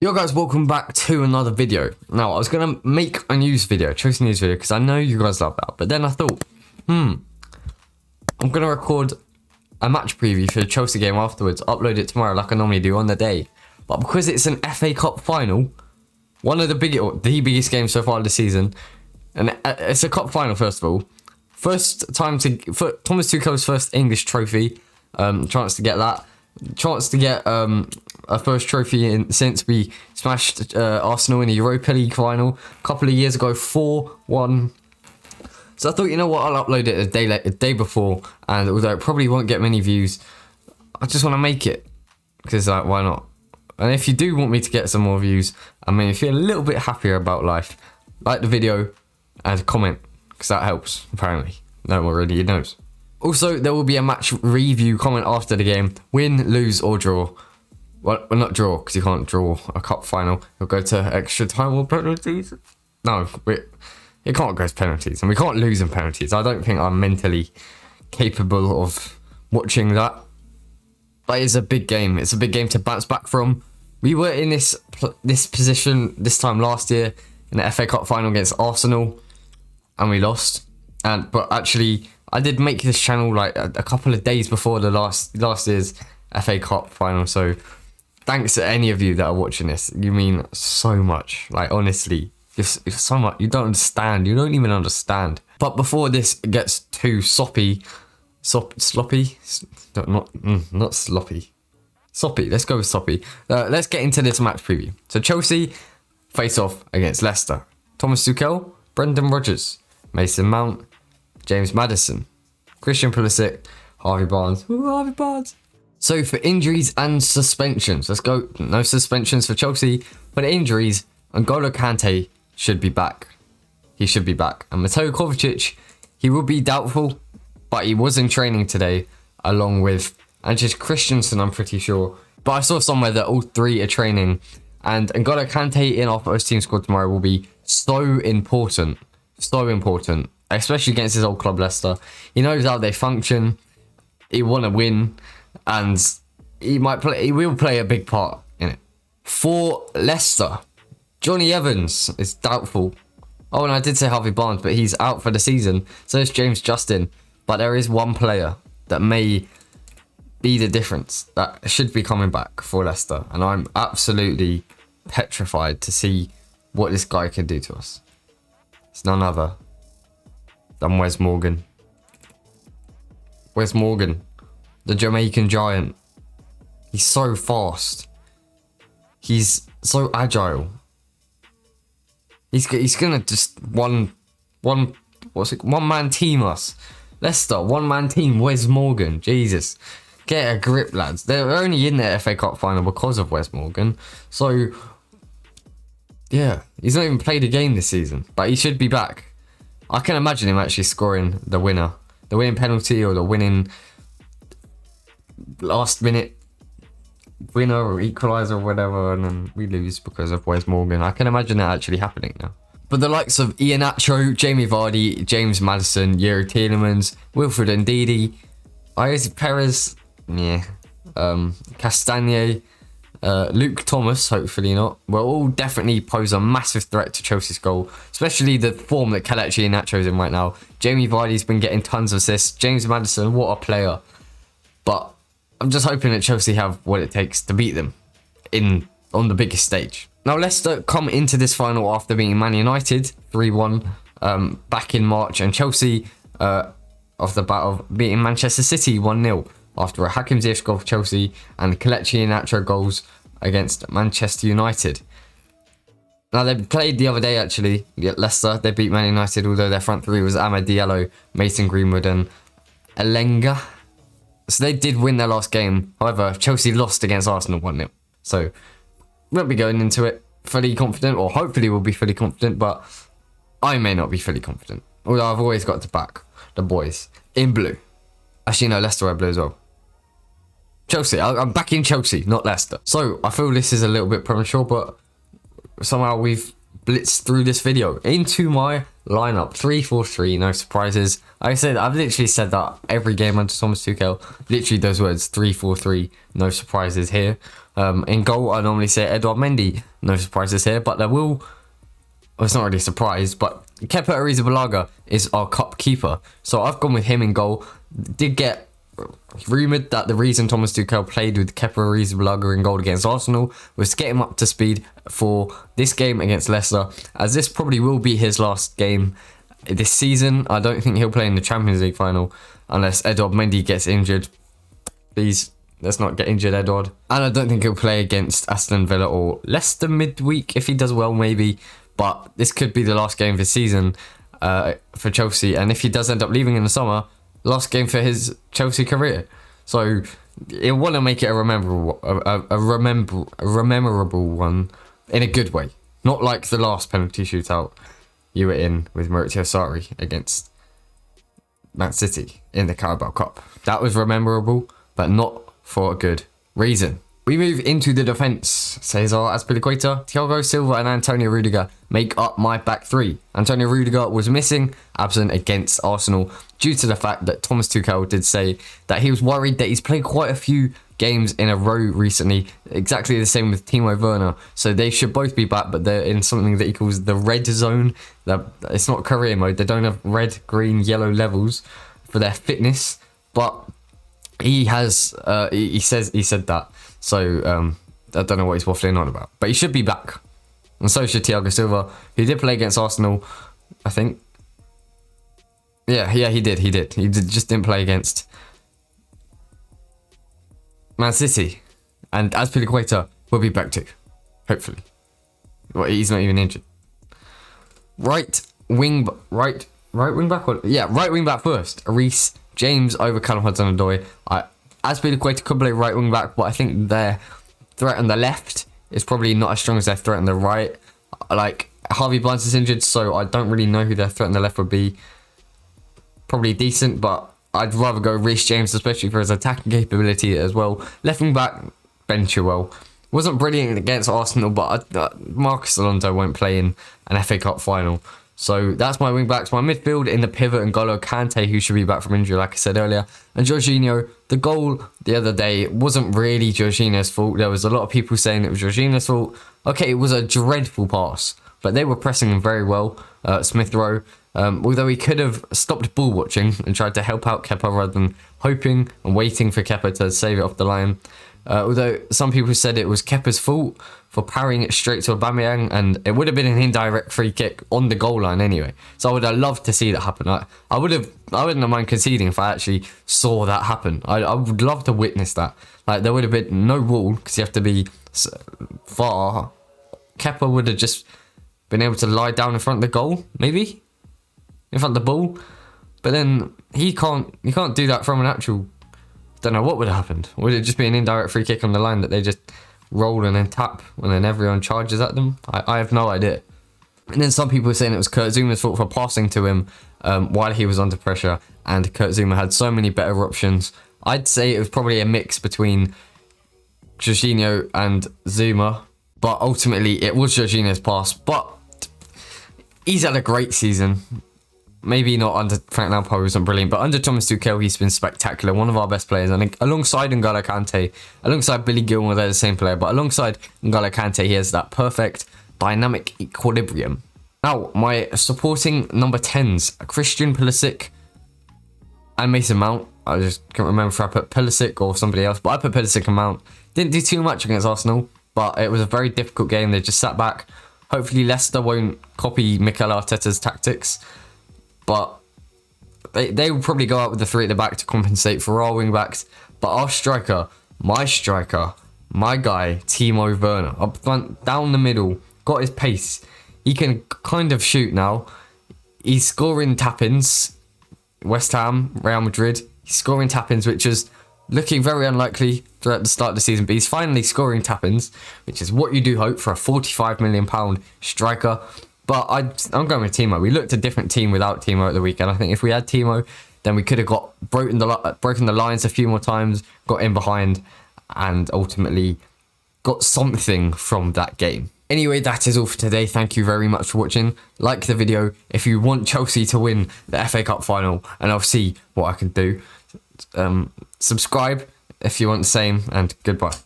Yo guys, welcome back to another video. Now, I was going to make a news video, Chelsea news video, because I know you guys love that. But then I thought, I'm going to record a match preview for the Chelsea game afterwards, upload it tomorrow like I normally do on the day. But because it's an FA Cup final, one of the biggest games so far this season, and it's a cup final first of all. First time for Thomas Tuchel's first English trophy, chance to get that. Chance to get a first trophy since we smashed Arsenal in the Europa League final a couple of years ago, 4-1. So I thought, you know what, I'll upload it a day before, and although it probably won't get many views, I just want to make it because like, why not? And if you do want me to get some more views, I mean, feel a little bit happier about life, like the video and comment because that helps. Apparently, no one already knows. Also, there will be a match review comment after the game. Win, lose, or draw. Well, not draw, because you can't draw a cup final. You'll go to extra time or penalties. No, it can't go to penalties. And we can't lose in penalties. I don't think I'm mentally capable of watching that. But it's a big game. It's a big game to bounce back from. We were in this position this time last year in the FA Cup final against Arsenal. And we lost. But actually, I did make this channel like a couple of days before the last year's FA Cup final. So thanks to any of you that are watching this. You mean so much. Like, honestly, just so much. You don't understand. You don't even understand. But before this gets too sloppy. Not sloppy. Soppy. Let's go with soppy. Let's get into this match preview. So Chelsea face off against Leicester. Thomas Tuchel, Brendan Rodgers, Mason Mount, James Maddison, Christian Pulisic, Harvey Barnes. Ooh, Harvey Barnes. So for injuries and suspensions, let's go. No suspensions for Chelsea. For the injuries, N'Golo Kante should be back. He should be back. And Mateo Kovacic, he will be doubtful, but he was in training today, along with Ange Christensen, I'm pretty sure. But I saw somewhere that all three are training. And N'Golo Kante in our first team squad tomorrow will be so important. So important. Especially against his old club, Leicester. He knows how they function. He want to win. And he will play a big part in it. For Leicester, Johnny Evans is doubtful. Oh, and I did say Harvey Barnes, but he's out for the season. So is James Justin. But there is one player that may be the difference, that should be coming back for Leicester. And I'm absolutely petrified to see what this guy can do to us. It's none other than Wes Morgan. Wes Morgan, the Jamaican giant. He's so fast. He's so agile. He's gonna just one man team us. Leicester, one man team. Wes Morgan. Jesus, get a grip, lads. They're only in the FA Cup final because of Wes Morgan. So yeah, he's not even played a game this season, but he should be back. I can imagine him actually scoring the winning penalty or the winning last minute winner or equaliser or whatever, and then we lose because of Wes Morgan. I can imagine that actually happening now. But the likes of Iheanacho, Jamie Vardy, James Maddison, Yuri Tielemans, Wilfred Ndidi, Isaac Perez, Castagne, Luke Thomas, hopefully not, will all definitely pose a massive threat to Chelsea's goal, especially the form that Kelechi Iheanacho's in right now. Jamie Vardy's been getting tons of assists. James Maddison, what a player. But I'm just hoping that Chelsea have what it takes to beat them on the biggest stage. Now, Leicester come into this final after beating Man United 3-1 back in March, and Chelsea off the bat of beating Manchester City 1-0. After a Hakim Ziyech goal for Chelsea and Kelechi Iheanacho goals against Manchester United. Now, they played the other day, actually, Leicester. They beat Man United, although their front three was Amad Diallo, Mason Greenwood and Elenga. So they did win their last game. However, Chelsea lost against Arsenal 1-0. So we'll be going into it fully confident, or hopefully we'll be fully confident, but I may not be fully confident. Although I've always got to back the boys in blue. Actually, no, Leicester wear blue as well. Chelsea, I'm backing Chelsea, not Leicester. So I feel this is a little bit premature, but somehow we've blitz through this video into my lineup. 3-4-3, no surprises. I've literally said that every game under Thomas Tuchel. Literally those words, 3-4-3, no surprises here. In goal, I normally say Edouard Mendy, no surprises here, but there will... Well, it's not really a surprise, but Kepa Arrizabalaga is our cup keeper. So I've gone with him in goal. Did get rumoured that the reason Thomas Tuchel played with Kepa Arrizabalaga in goal against Arsenal was to get him up to speed for this game against Leicester, as this probably will be his last game this season. I don't think he'll play in the Champions League final unless Edouard Mendy gets injured. Please, let's not get injured, Edouard. And I don't think he'll play against Aston Villa or Leicester midweek. If he does well, maybe. But this could be the last game of his season for Chelsea. And if he does end up leaving in the summer, last game for his Chelsea career. So he'll want to make it a rememberable one in a good way. Not like the last penalty shootout you were in with Maurizio Sarri against Man City in the Carabao Cup. That was memorable, but not for a good reason. We move into the defence. Cesar Azpilicueta, Thiago Silva and Antonio Rudiger make up my back three. Antonio Rudiger was absent against Arsenal due to the fact that Thomas Tuchel did say that he was worried that he's played quite a few games in a row recently. Exactly the same with Timo Werner. So they should both be back, but they're in something that he calls the red zone. It's not career mode. They don't have red, green, yellow levels for their fitness. But he has, he said that. So, I don't know what he's waffling on about. But he should be back. And so should Thiago Silva, who did play against Arsenal, I think. Yeah, he did. He just didn't play against Man City. And Azpilicueta will be back too. Hopefully. Well, he's not even injured. Right wing back first. Reece James over Callum Hudson-Odoi. Azpilicueta could play right wing back, but I think their threat on the left is probably not as strong as their threat on the right. Like, Harvey Barnes is injured, so I don't really know who their threat on the left would be. Probably decent, but I'd rather go Reece James, especially for his attacking capability as well. Left wing back, Ben Chilwell. Wasn't brilliant against Arsenal, but Marcus Alonso won't play in an FA Cup final. So that's my wing backs. My midfield in the pivot, and N'Golo Kante, who should be back from injury, like I said earlier. And Jorginho, the goal the other day wasn't really Jorginho's fault. There was a lot of people saying it was Jorginho's fault. Okay, it was a dreadful pass, but they were pressing him very well. Smith Rowe, although he could have stopped ball watching and tried to help out Kepa rather than hoping and waiting for Kepa to save it off the line. Although some people said it was Kepa's fault for parrying it straight to Aubameyang, and it would have been an indirect free kick on the goal line anyway. So I would have loved to see that happen. I wouldn't have mind conceding if I actually saw that happen. I would love to witness that. Like, there would have been no wall because you have to be far. Kepa would have just been able to lie down in front of the goal, maybe in front of the ball. But then he can't do that from an actual. Don't know what would have happened. Would it just be an indirect free kick on the line that they just roll and then tap and then everyone charges at them? I have no idea. And then some people were saying it was Kurt Zuma's fault for passing to him while he was under pressure, and Kurt Zuma had so many better options. I'd say it was probably a mix between Jorginho and Zuma, but ultimately it was Jorginho's pass. But he's had a great season. Maybe not under Frank Lampard, wasn't brilliant, but under Thomas Tuchel, he's been spectacular. One of our best players. I think alongside N'Golo Kante, alongside Billy Gilmore, they're the same player, but alongside N'Golo Kante, he has that perfect dynamic equilibrium. Now, my supporting number 10s, Christian Pulisic and Mason Mount. I just can't remember if I put Pulisic or somebody else, but I put Pulisic and Mount. Didn't do too much against Arsenal, but it was a very difficult game. They just sat back. Hopefully Leicester won't copy Mikel Arteta's tactics. But they will probably go out with the three at the back to compensate for our wing backs. But our striker, my guy, Timo Werner, up front, down the middle, got his pace. He can kind of shoot now. He's scoring tap-ins. West Ham, Real Madrid. He's scoring tap-ins, which is looking very unlikely throughout the start of the season. But he's finally scoring tap-ins, which is what you do hope for a £45 million striker. But I'm going with Timo. We looked a different team without Timo at the weekend. I think if we had Timo, then we could have broken the lines a few more times, got in behind, and ultimately got something from that game. Anyway, that is all for today. Thank you very much for watching. Like the video if you want Chelsea to win the FA Cup final, and I'll see what I can do. Subscribe if you want the same, and goodbye.